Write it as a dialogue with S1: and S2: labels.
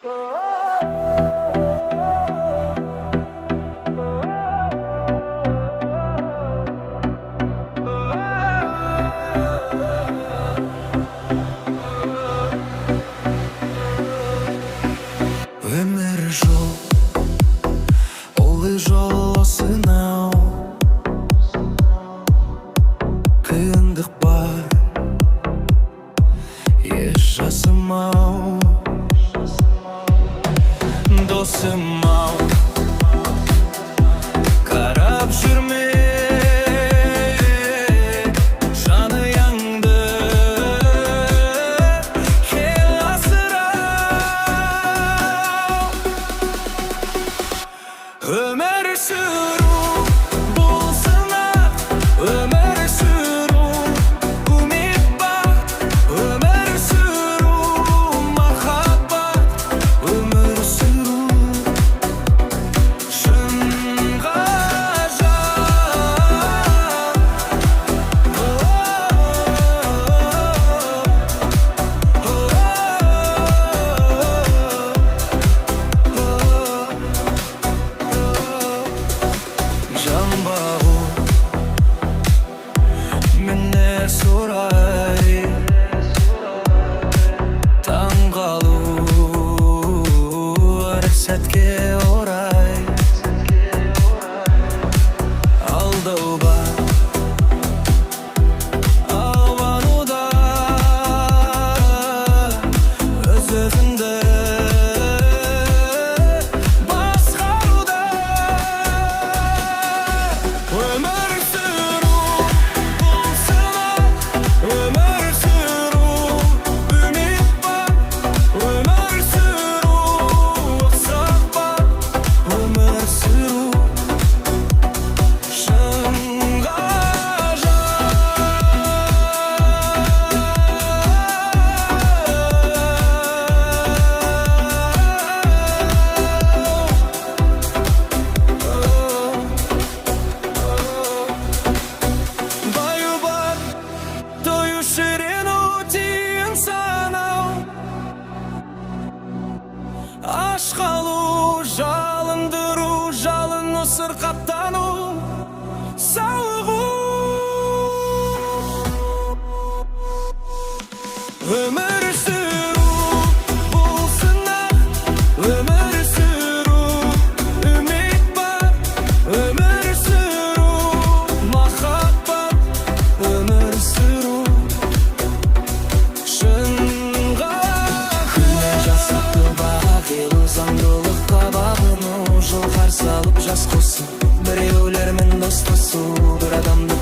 S1: Өмір жол, ұлы жол осынау, қиындық бар, еш жасымау. Досым-ау, қарап жүрме жанұяңды, кел асырау. Өмір сүру бұл сынақ, өмір сүру үміт бар, өмір сүру махаббат, өмір сүру шын ғажап. Жан бағу міне сұрай, таң қалу әр сәтке орай. Алдауға албануда өз-өзіңді басқаруда. Өмір сүру бұл сынақ, өмір сүру үміт бар, өмір сүру ұқсақ бар, өмір сүру шын баю бар, тою ширену тиын санау, аш қалу, жалындыру, жалыну, сырқаттану, сауығу. Өмір сүру бұл сынақ, өмір сүру үміт бар, өмір сүру махаббат, өмір сүру шын ғажап. Күнә жасақты бағилу, заңдылыққа бағыну, жол қарсы алып жас қосу, біреулермен достасу, бір адамды